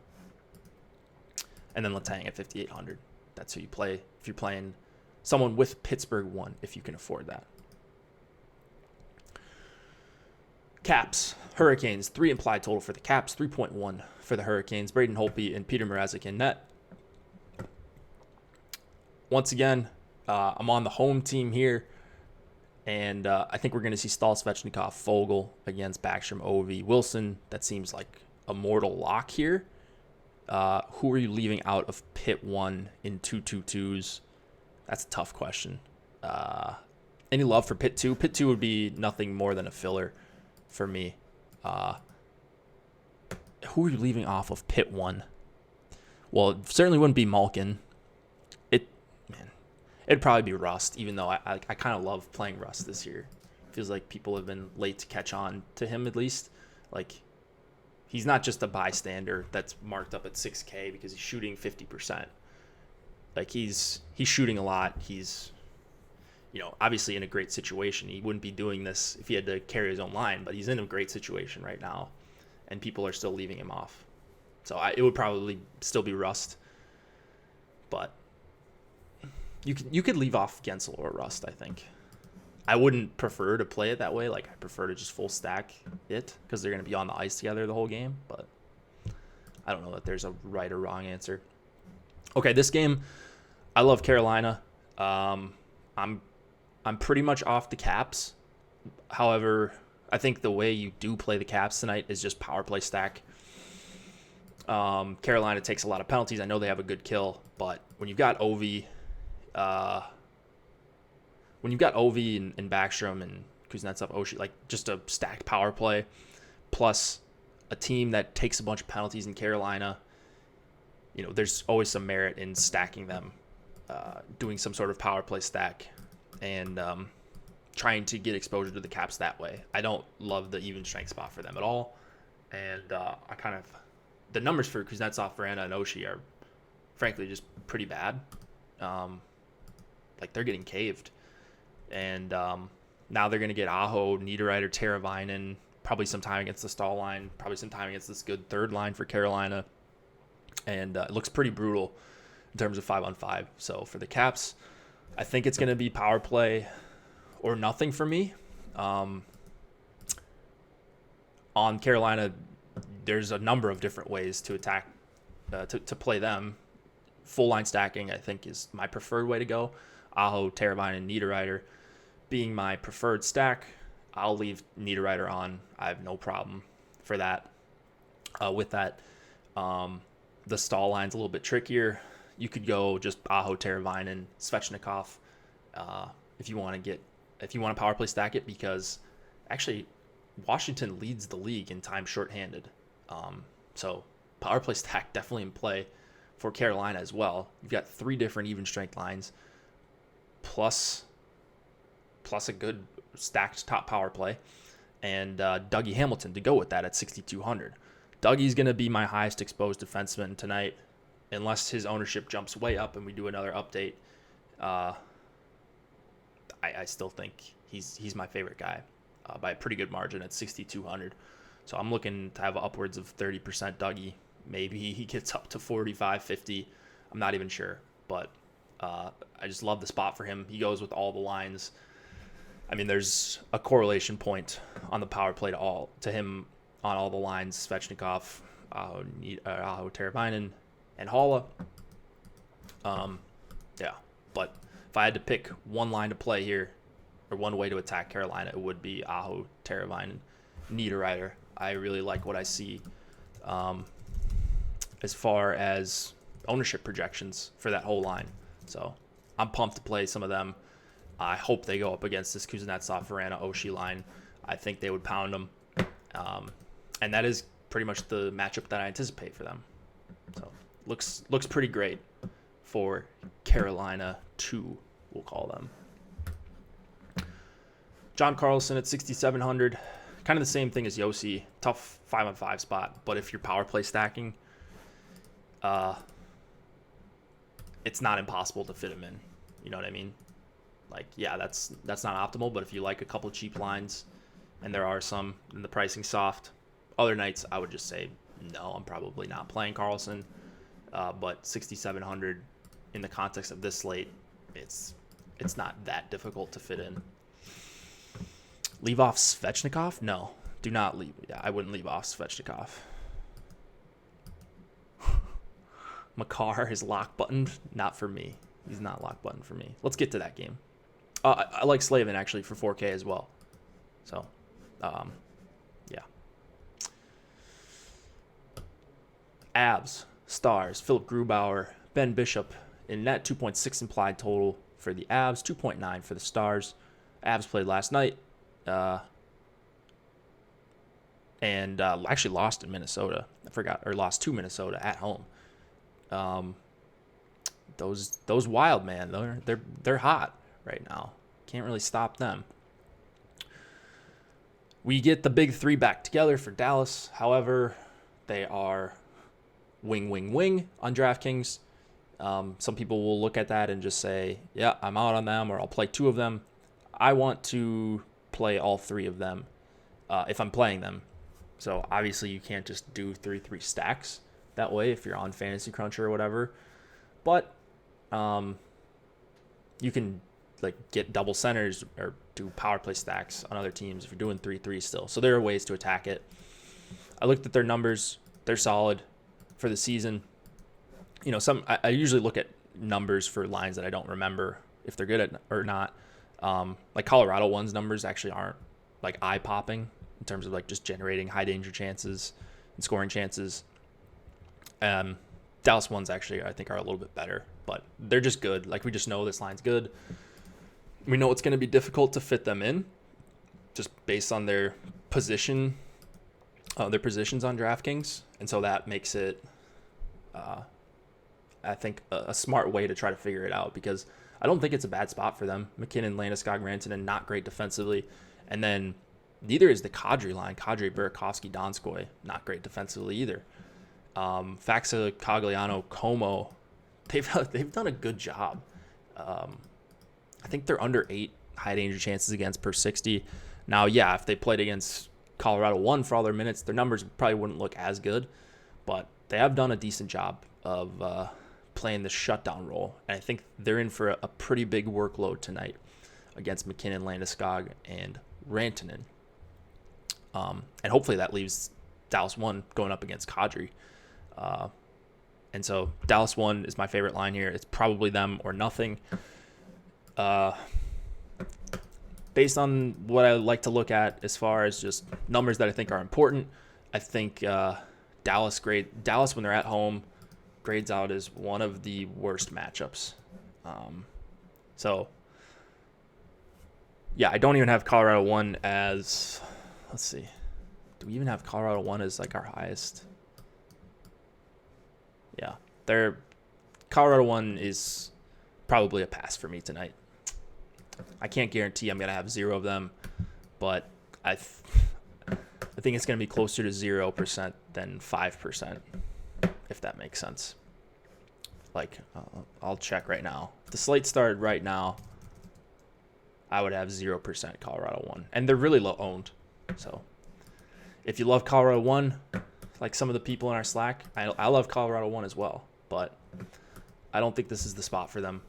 And then Letang at 5,800. That's who you play if you're playing someone with Pittsburgh 1, if you can afford that. Caps, Hurricanes, 3 implied total for the Caps, 3.1 for the Hurricanes. Braden Holtby and Peter Mrazek in net. Once again, I'm on the home team here, and I think we're going to see Stahl, Svechnikov, Foegele against Backstrom, Ovi, Wilson. That seems like a mortal lock here. Who are you leaving out of Pitt 1 in 2-2-2s? That's a tough question. Any love for Pitt 2? Pitt 2 would be nothing more than a filler for me. Who are you leaving off of Pitt 1? Well, it certainly wouldn't be Malkin. It'd probably be Rust, even though I kind of love playing Rust this year. Feels like people have been late to catch on to him, at least. Like, he's not just a bystander that's marked up at 6K because he's shooting 50%. Like, he's shooting a lot. He's, obviously in a great situation. He wouldn't be doing this if he had to carry his own line, but he's in a great situation right now, and people are still leaving him off. So it would probably still be Rust, but you could leave off Gensel or Rust, I think. I wouldn't prefer to play it that way. Like, I prefer to just full stack it because they're going to be on the ice together the whole game. But I don't know that there's a right or wrong answer. Okay, this game, I love Carolina. I'm pretty much off the Caps. However, I think the way you do play the Caps tonight is just power play stack. Carolina takes a lot of penalties. I know they have a good kill, but when you've got Ovi, and Backstrom and Kuznetsov, Oshie, like just a stacked power play, plus a team that takes a bunch of penalties in Carolina, there's always some merit in stacking them, doing some sort of power play stack, and trying to get exposure to the Caps that way. I don't love the even strength spot for them at all, and the numbers for Kuznetsov, Veranda, and Oshie are frankly just pretty bad. Like, they're getting caved. And now they're going to get Aho, Niederreiter, Teravainen, probably some time against the Stahl line, probably some time against this good third line for Carolina. And it looks pretty brutal in terms of 5-on-5. So for the Caps, I think it's going to be power play or nothing for me. On Carolina, there's a number of different ways to attack, to play them. Full line stacking, I think, is my preferred way to go. Aho, Teravainen, and Niederreiter being my preferred stack. I'll leave Niederreiter on. I have no problem for that. With that, the Stahl line's a little bit trickier. You could go just Aho, Teravainen, Svechnikov if you want to power play stack it, because actually Washington leads the league in time shorthanded. So power play stack definitely in play for Carolina as well. You've got 3 different even strength lines, plus a good stacked top power play, and Dougie Hamilton to go with that at 6,200. Dougie's going to be my highest exposed defenseman tonight, unless his ownership jumps way up and we do another update. I still think he's my favorite guy by a pretty good margin at 6,200. So I'm looking to have upwards of 30% Dougie. Maybe he gets up to 45, 50. I'm not even sure. But I just love the spot for him. He goes with all the lines. I mean, there's a correlation point on the power play to him on all the lines. Svechnikov, Aho, Teravainen, and Haula. Yeah. But if I had to pick one line to play here, or one way to attack Carolina, it would be Aho, Teravainen, Niederreiter. I really like what I see as far as ownership projections for that whole line. So I'm pumped to play some of them. I hope they go up against this Kuznetsov, Verana, Oshie line. I think they would pound them. And that is pretty much the matchup that I anticipate for them. So looks pretty great for Carolina 2, we'll call them. John Carlson at 6,700. Kind of the same thing as Yossi. Tough 5-on-5 spot. But if you're power play stacking, it's not impossible to fit him in. You know what I mean? Like, yeah, that's not optimal, but if you like a couple cheap lines and there are some, and the pricing soft. Other nights, I would just say, no, I'm probably not playing Carlson. But 6,700 in the context of this slate, it's not that difficult to fit in. Leave off Svechnikov? No, do not leave. Yeah, I wouldn't leave off Svechnikov. Makar is lock buttoned. Not for me. He's not lock buttoned for me. Let's get to that game. I like Slavin actually for 4K as well. So, yeah. Avs, Stars, Philip Grubauer, Ben Bishop in net, 2.6 implied total for the Avs, 2.9 for the Stars. Avs played last night and actually lost in Minnesota. Lost to Minnesota at home. Those Wild, man, they're hot right now. Can't really stop them. We get the big three back together for Dallas. However, they are wing on DraftKings. Some people will look at that and just say, yeah, I'm out on them, or I'll play two of them. I want to play all three of them if I'm playing them. So obviously you can't just do 3-3 stacks that way if you're on Fantasy Cruncher or whatever. But you can get double centers or do power play stacks on other teams if you're doing 3-3 still. So there are ways to attack it. I looked at their numbers. They're solid for the season. I usually look at numbers for lines that I don't remember if they're good at or not. Colorado one's numbers actually aren't eye-popping in terms of just generating high danger chances and scoring chances. Dallas ones actually I think are a little bit better, but they're just good. We just know this line's good. We know it's going to be difficult to fit them in just based on their positions on DraftKings. And so that makes it, I think, a smart way to try to figure it out, because I don't think it's a bad spot for them. McKinnon, Landeskog, Rantanen, not great defensively. And then neither is the Kadri line. Kadri, Burakovsky, Donskoy, not great defensively either. Faxa, Cogliano, Como, they've done a good job. I think they're under 8 high danger chances against per 60. Now, yeah, if they played against Colorado 1 for all their minutes, their numbers probably wouldn't look as good, but they have done a decent job of playing the shutdown role. And I think they're in for a pretty big workload tonight against McKinnon, Landeskog, and Rantanen. And hopefully that leaves Dallas 1 going up against Kadri. And so Dallas 1 is my favorite line here. It's probably them or nothing. Based on what I like to look at as far as just numbers that I think are important, I think Dallas when they're at home grades out as one of the worst matchups. So yeah, I don't even have Colorado 1 as, let's see, do we even have Colorado 1 as our highest? Yeah, Colorado 1 is probably a pass for me tonight. I can't guarantee I'm going to have 0 of them, but I think it's going to be closer to 0% than 5%, if that makes sense. I'll check right now. If the slate started right now, I would have 0% Colorado 1. And they're really low owned. So if you love Colorado 1, like some of the people in our Slack, I love Colorado 1 as well, but I don't think this is the spot for them.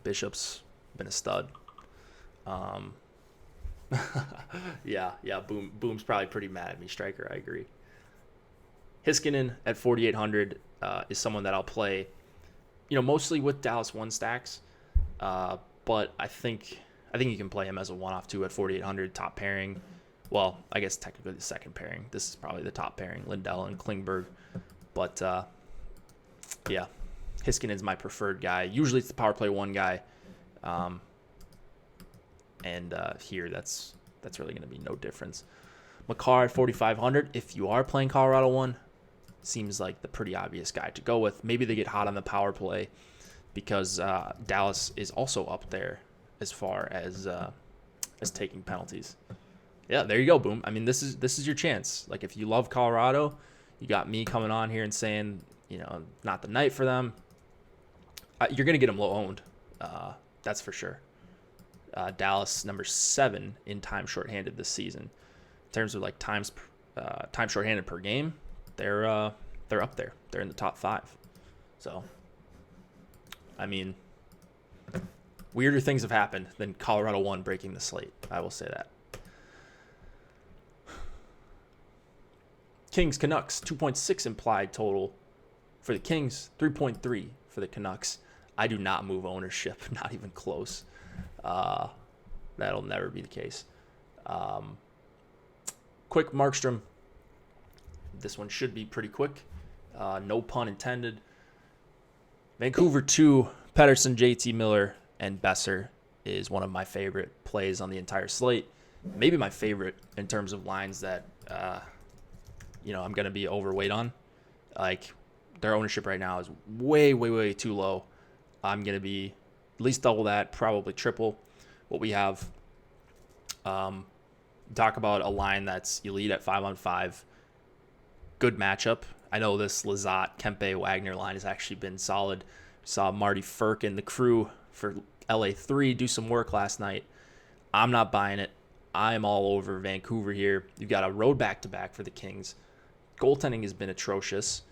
Bishop's been a stud. Yeah, Boom's probably pretty mad at me. Striker, I agree. Hiskinen at 4,800 is someone that I'll play, mostly with Dallas 1 stacks. But I think you can play him as a one-off too at 4,800, top pairing. Well, I guess technically the second pairing. This is probably the top pairing, Lindell and Klingberg. But yeah, Hiskinen's my preferred guy. Usually it's the power play 1 guy. And here that's really going to be no difference. Makar at 4,500. If you are playing Colorado 1, seems like the pretty obvious guy to go with. Maybe they get hot on the power play because Dallas is also up there as far as taking penalties. Yeah, there you go, Boom. I mean, this is your chance. If you love Colorado, you got me coming on here and saying, not the night for them. You're going to get them low owned. That's for sure. Dallas number 7 in time shorthanded this season. In terms of like time shorthanded per game, they're up there. They're in the top 5. So, I mean, weirder things have happened than Colorado 1 breaking the slate. I will say that. Kings Canucks 2.6 implied total for the Kings, 3.3 for the Canucks. I do not move ownership, not even close. That'll never be the case. Quick Markstrom. This one should be pretty quick. No pun intended. Vancouver 2, Pettersson, JT Miller, and Besser is one of my favorite plays on the entire slate. Maybe my favorite in terms of lines that I'm going to be overweight on. Like, their ownership right now is way, way, way too low. I'm going to be at least double that, probably triple what we have. Talk about a line that's elite at 5-on-5. Good matchup. I know this Lizotte, Kempe, Wagner line has actually been solid. Saw Marty Ferk and the crew for LA3 do some work last night. I'm not buying it. I'm all over Vancouver here. You've got a road back-to-back for the Kings. Goaltending has been atrocious.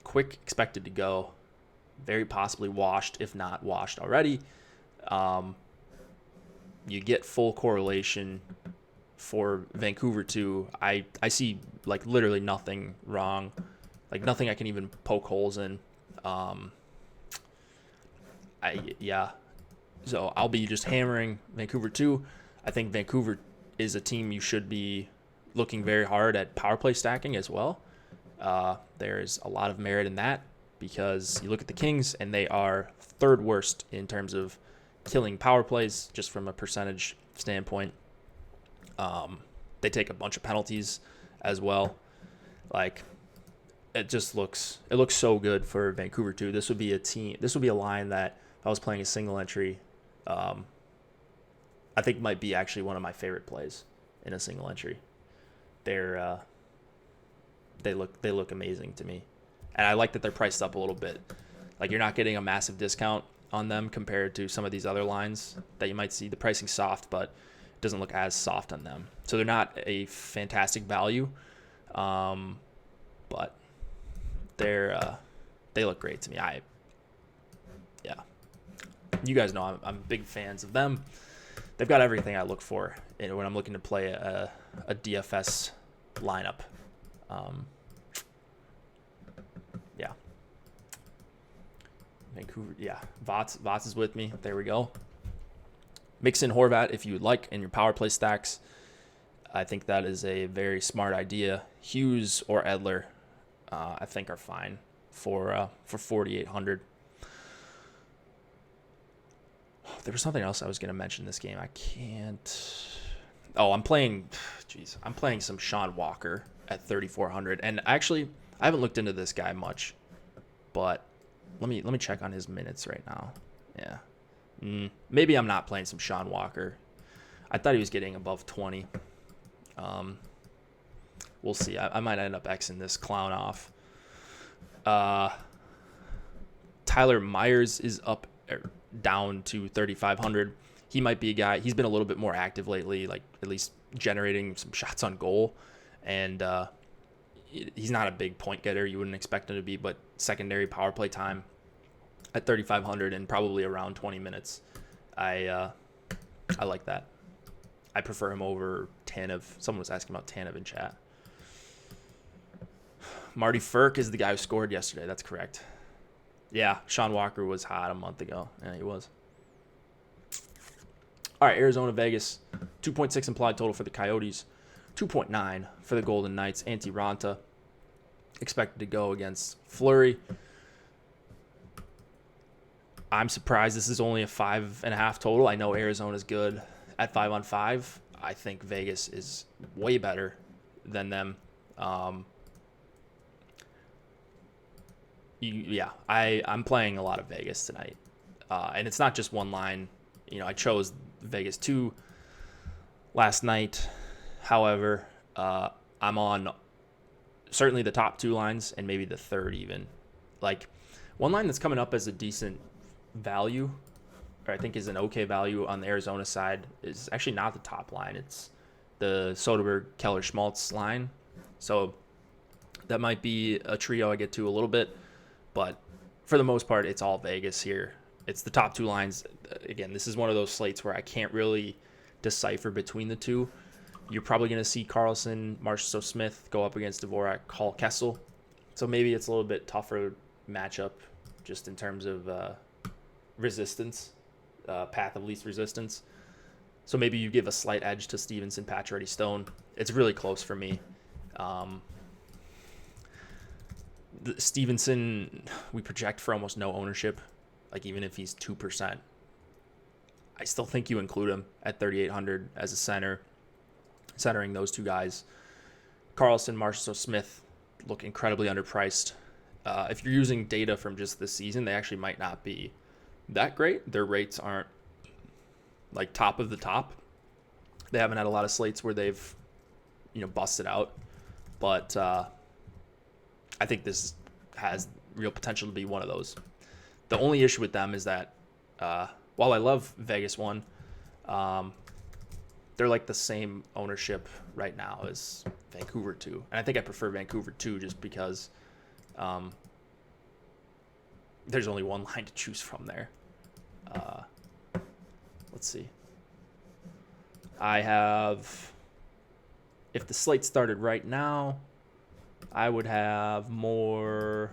Quick expected to go. Very possibly washed, if not washed already. You get full correlation for Vancouver too. I see like literally nothing wrong, like nothing I can even poke holes in. So I'll be just hammering Vancouver too. I think Vancouver is a team you should be looking very hard at power play stacking as well. There's a lot of merit in that because you look at the Kings and they are 3rd worst in terms of killing power plays just from a percentage standpoint. They take a bunch of penalties as well. Like, it looks so good for Vancouver too. This would be a line that if I was playing a single entry, I think might be actually one of my favorite plays in a single entry. They look amazing to me. And I like that they're priced up a little bit. Like, you're not getting a massive discount on them compared to some of these other lines that you might see. The pricing's soft, but it doesn't look as soft on them. So they're not a fantastic value, but they look great to me. You guys know I'm big fans of them. They've got everything I look for when I'm looking to play a DFS lineup. Vancouver, Vots is with me. There we go. Mix in Horvat if you would like in your power play stacks. I think that is a very smart idea. Hughes or Edler, I think, are fine for 4,800. There was something else I was going to mention this game. I can't. Oh, I'm playing some Sean Walker at 3,400. And actually, I haven't looked into this guy much, but let me check on his minutes right now. Yeah. Maybe I'm not playing some Sean Walker. I thought he was getting above 20. We'll see. I might end up Xing this clown off. Tyler Myers is down to 3,500. He might be a guy. He's been a little bit more active lately, like at least generating some shots on goal. And he's not a big point getter. You wouldn't expect him to be, but secondary power play time at 3,500 and probably around 20 minutes. I like that. I prefer him over Tanev. Someone was asking about Tanev in chat. Marty Ferk is the guy who scored yesterday. That's correct. Yeah, Sean Walker was hot a month ago. Yeah, he was. All right, Arizona, Vegas. 2.6 implied total for the Coyotes. 2.9 for the Golden Knights. Antti Ranta expected to go against Fleury. I'm surprised this is only a 5.5 total. I know Arizona's good at 5-on-5. I think Vegas is way better than them. I'm playing a lot of Vegas tonight. And it's not just one line. I chose Vegas 2 last night. However, I'm on certainly the top 2 lines and maybe the third even. Like, one line that's coming up as a decent value or I think is an okay value on the Arizona side, is actually not the top line. It's the Soderberg, Keller, Schmaltz line. So that might be a trio I get to a little bit, but for the most part, it's all Vegas here. It's the top two lines. Again, this is one of those slates where I can't really decipher between the two. You're probably going to see Carlson, Marchessault Smith go up against Dvorak, Hall, Kessel. So maybe it's a little bit tougher matchup just in terms of resistance, path of least resistance. So maybe you give a slight edge to Stevenson, Pacioretty, Stone. It's really close for me. Stevenson, we project for almost no ownership. Like even if he's 2%, I still think you include him at 3,800 as a center, centering those two guys. Carlson, Marchessault Smith look incredibly underpriced. If you're using data from just this season, they actually might not be that great. Their rates aren't like top of the top. They haven't had a lot of slates where they've, busted out. But I think this has real potential to be one of those. The only issue with them is that while I love Vegas 1, they're like the same ownership right now as Vancouver 2. And I think I prefer Vancouver 2 just because there's only one line to choose from there. Let's see. I have, if the slate started right now, I would have more.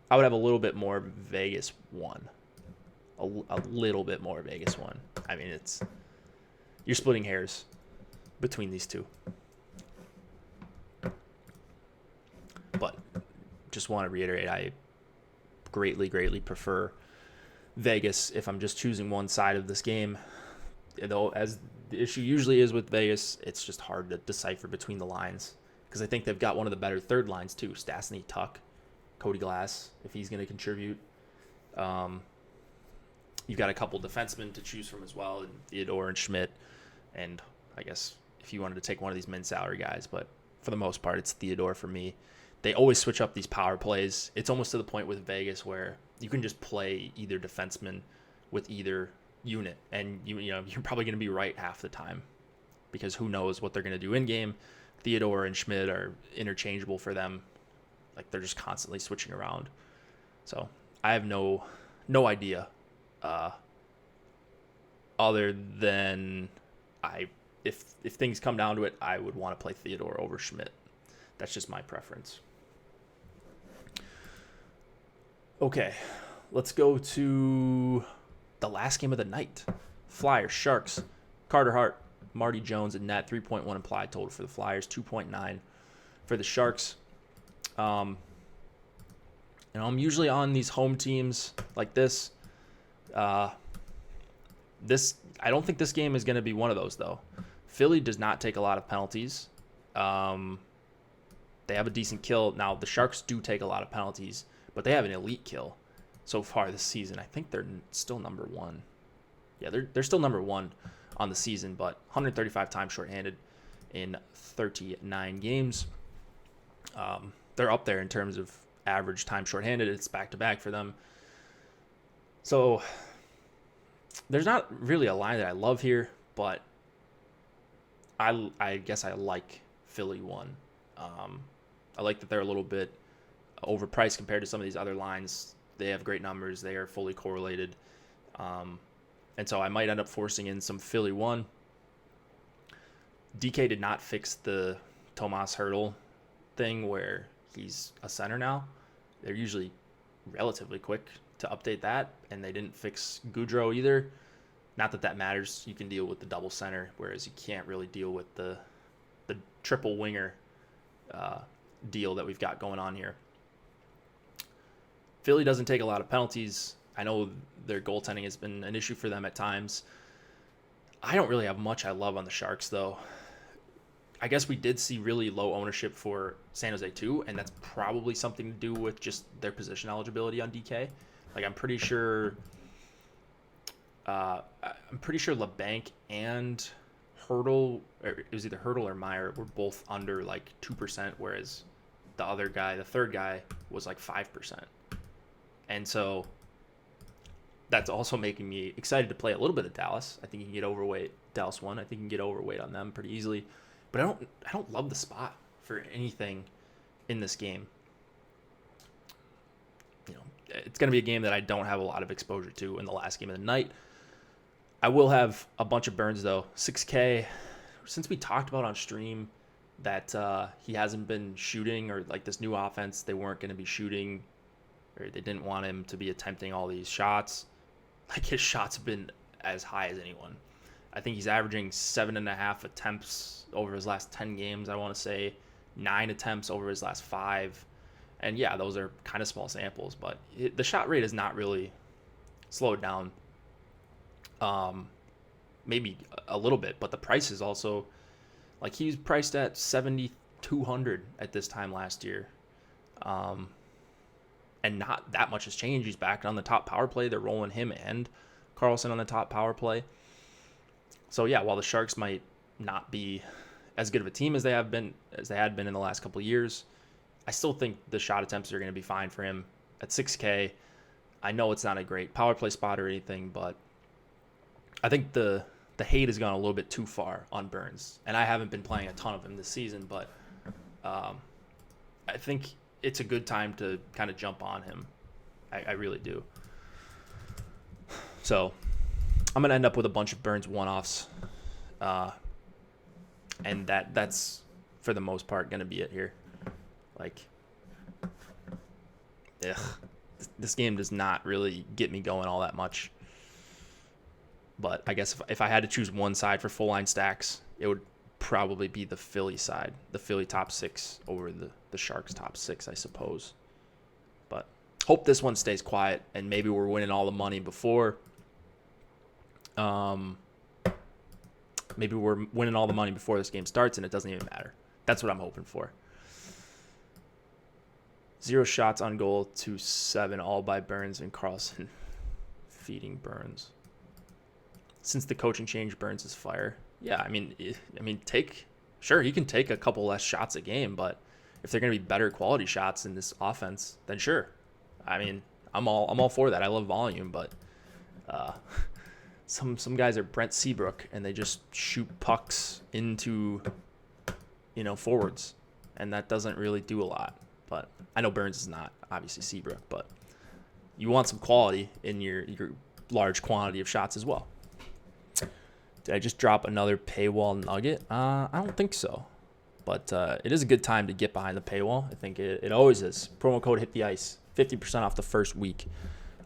I would have a little bit more Vegas 1. A little bit more Vegas 1. I mean, you're splitting hairs between these two. But just want to reiterate, I greatly, greatly prefer Vegas if I'm just choosing one side of this game. Though, as the issue usually is with Vegas, it's just hard to decipher between the lines because I think they've got one of the better third lines too. Stastny, Tuck, Cody Glass, if he's going to contribute. You've got a couple defensemen to choose from as well, and Theodore and Schmidt. And I guess if you wanted to take one of these min-salary guys, but for the most part, it's Theodore for me. They always switch up these power plays. It's almost to the point with Vegas where you can just play either defenseman with either unit, and you're probably going to be right half the time because who knows what they're going to do in game. Theodore and Schmidt are interchangeable for them. Like they're just constantly switching around. So I have no idea. Other than if things come down to it, I would want to play Theodore over Schmidt. That's just my preference. Okay, let's go to the last game of the night. Flyers, Sharks, Carter Hart, Marty Jones, and net 3.1 implied total for the Flyers, 2.9 for the Sharks. I'm usually on these home teams like this. I don't think this game is going to be one of those, though. Philly does not take a lot of penalties. They have a decent kill. Now, the Sharks do take a lot of penalties, but they have an elite kill so far this season. I think they're still number one. Yeah, they're still number one on the season, but 135 times shorthanded in 39 games. They're up there in terms of average time shorthanded. It's back-to-back for them. So there's not really a line that I love here, but I guess I like Philly 1. I like that they're a little bit overpriced compared to some of these other lines. They have great numbers. They are fully correlated. And so I might end up forcing in some Philly 1. DK did not fix the Tomas Hertl thing where he's a center now. They're usually relatively quick to update that, and they didn't fix Goudreau either. Not that matters. You can deal with the double center, whereas you can't really deal with the triple winger deal that we've got going on here. Philly doesn't take a lot of penalties. I know their goaltending has been an issue for them at times. I don't really have much I love on the Sharks, though. I guess we did see really low ownership for San Jose too, and that's probably something to do with just their position eligibility on DK. Like I'm pretty sure LeBanc and Hertl, or it was either Hertl or Meyer, were both under like 2%, whereas the third guy, was like 5%. And so that's also making me excited to play a little bit of Dallas. I think you can get overweight. Dallas won. I think you can get overweight on them pretty easily. But I don't love the spot for anything in this game. It's going to be a game that I don't have a lot of exposure to in the last game of the night. I will have a bunch of burns, though. 6K, since we talked about on stream that he hasn't been shooting, or like this new offense, they weren't going to be shooting, or they didn't want him to be attempting all these shots. Like, his shots have been as high as anyone. I think he's averaging 7.5 attempts over his last 10 games, I want to say. 9 attempts over his last 5. And yeah, those are kind of small samples, but the shot rate is not really slowed down. Maybe a little bit, but the price is also, like, he was priced at 7,200 at this time last year. And not that much has changed. He's back on the top power play. They're rolling him and Carlson on the top power play. So yeah, while the Sharks might not be as good of a team as they had been in the last couple of years, I still think the shot attempts are going to be fine for him at 6K. I know it's not a great power play spot or anything, but I think the hate has gone a little bit too far on Burns. And I haven't been playing a ton of him this season, but I think it's a good time to kind of jump on him. I really do. So I'm going to end up with a bunch of Burns one-offs. And that's, for the most part, going to be it here. Like, this game does not really get me going all that much. But I guess if I had to choose one side for full line stacks, it would probably be the Philly side, the Philly top 6 over the Sharks top 6, I suppose. But hope this one stays quiet, and maybe we're winning all the money before. Maybe we're winning all the money before this game starts, and it doesn't even matter. That's what I'm hoping for. 0 shots on goal to 7, all by Burns and Carlson. Feeding Burns. Since the coaching change, Burns is fire. Yeah, I mean, he can take a couple less shots a game, but if they're going to be better quality shots in this offense, then sure. I mean, I'm all for that. I love volume, but some guys are Brent Seabrook, and they just shoot pucks into forwards, and that doesn't really do a lot. But I know Burns is not, obviously, Seabrook, but you want some quality in your large quantity of shots as well. Did I just drop another paywall nugget? I don't think so. But it is a good time to get behind the paywall. I think it always is. Promo code Hit the Ice, 50% off the first week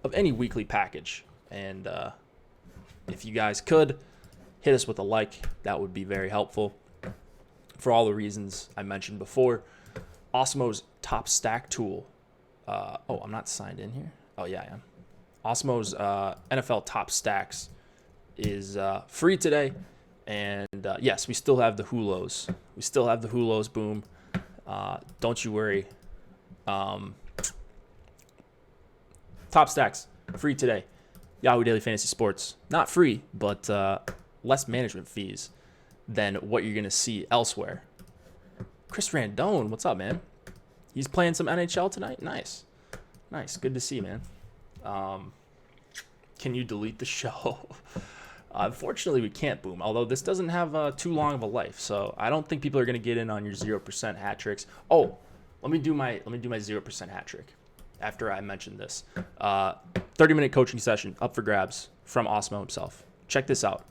of any weekly package. And if you guys could hit us with a like, that would be very helpful. For all the reasons I mentioned before, Osmo's top stack tool. I'm not signed in here. Oh yeah, I am. Osmo's NFL top stacks is free today, and yes, we still have the Hulos. We still have the Hulos. Boom. Don't you worry. Top stacks free today. Yahoo Daily Fantasy Sports, not free, but less management fees than what you're gonna see elsewhere. Chris Randone, what's up, man? He's playing some NHL tonight. Nice. Good to see, man. Can you delete the show? Unfortunately, we can't, Boom. Although this doesn't have too long of a life, so I don't think people are gonna get in on your 0% hat tricks. Oh, let me do my 0% hat trick after I mention this. 30-minute coaching session up for grabs from Osmo himself. Check this out.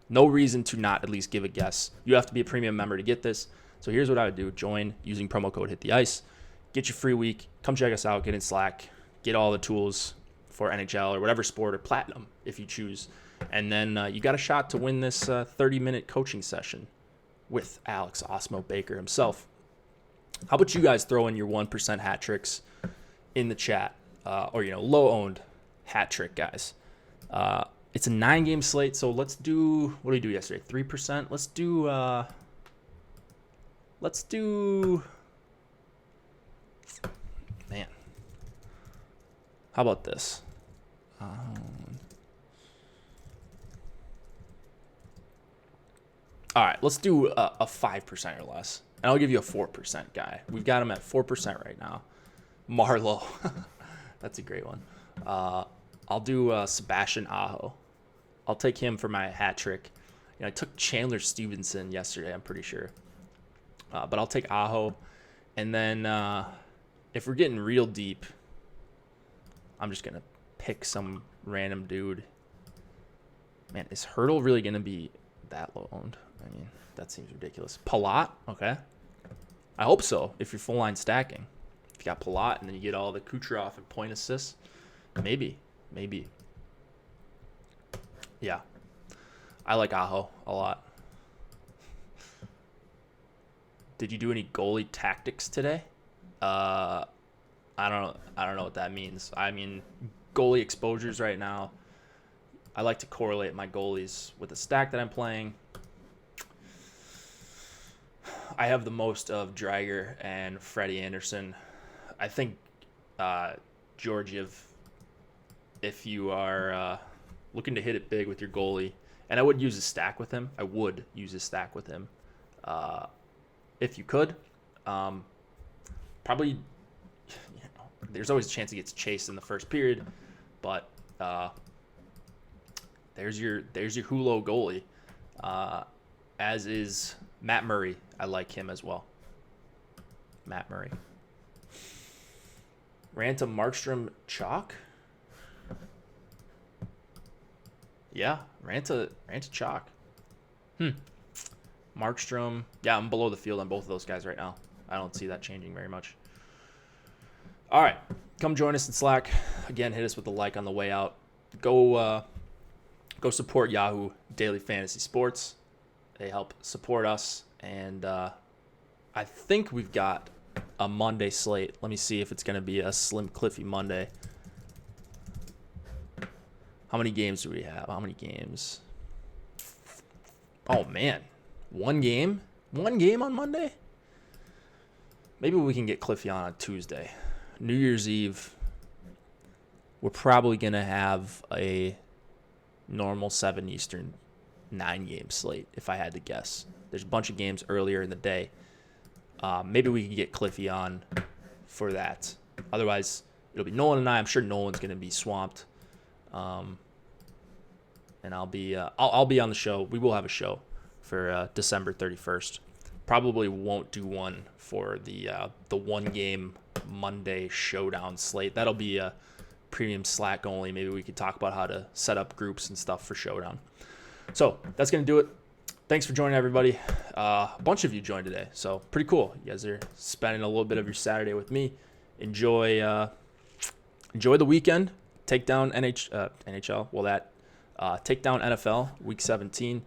No reason to not at least give a guess. You have to be a premium member to get this. So here's what I would do. Join using promo code Hit the Ice. Get your free week. Come check us out. Get in Slack. Get all the tools for NHL or whatever sport, or Platinum if you choose. And then you got a shot to win this 30-minute coaching session with Alex Osmo Baker himself. How about you guys throw in your 1% hat tricks in the chat, or low-owned hat trick guys. It's a 9-game slate, so let's do, what did we do yesterday? 3%. Let's do, man. How about this? All right, let's do a 5% or less, and I'll give you a 4% guy. We've got him at 4% right now. Marlowe, that's a great one. I'll do Sebastian Aho. I'll take him for my hat trick. I took Chandler Stevenson yesterday, I'm pretty sure. But I'll take Aho. And then if we're getting real deep, I'm just going to pick some random dude. Man, is Hurdle really going to be that low owned? I mean, that seems ridiculous. Palat? Okay. I hope so, if you're full line stacking. If you got Palat and then you get all the Kucherov and point assists, maybe. Yeah. I like Aho a lot. Did you do any goalie tactics today? I don't know what that means. I mean, goalie exposures right now. I like to correlate my goalies with the stack that I'm playing. I have the most of Dreiger and Freddie Anderson. I think Georgiev, if you are looking to hit it big with your goalie, and I would use a stack with him. If you could. Probably, there's always a chance he gets chased in the first period, but there's your Hulo goalie, as is Matt Murray. I like him as well. Matt Murray. Ranta Markstrom chalk? Yeah, Ranta chalk. Markstrom. Yeah, I'm below the field on both of those guys right now. I don't see that changing very much. All right, come join us in Slack. Again, hit us with a like on the way out. Go support Yahoo Daily Fantasy Sports. They help support us, and I think we've got a Monday slate. Let me see if it's going to be a Slim Cliffy Monday. How many games do we have? How many games? Oh, man. One game? One game on Monday? Maybe we can get Cliffy on Tuesday. New Year's Eve, we're probably going to have a normal 7 Eastern 9-game slate, if I had to guess. There's a bunch of games earlier in the day. Maybe we can get Cliffy on for that. Otherwise, it'll be Nolan and I. I'm sure Nolan's going to be swamped. And I'll be on the show. We will have a show for December 31st. Probably won't do one for the one game Monday showdown slate. That'll be a premium Slack only. Maybe we could talk about how to set up groups and stuff for showdown. So that's going to do it. Thanks for joining, everybody. A bunch of you joined today, so pretty cool. You guys are spending a little bit of your Saturday with me. Enjoy the weekend. Take down NHL. Well, take down NFL Week 17.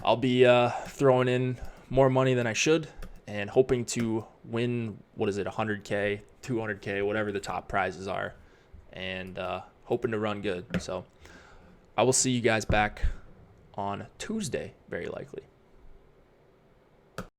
I'll be throwing in more money than I should and hoping to win, 100K, 200K, whatever the top prizes are, and hoping to run good. So I will see you guys back on Tuesday, very likely.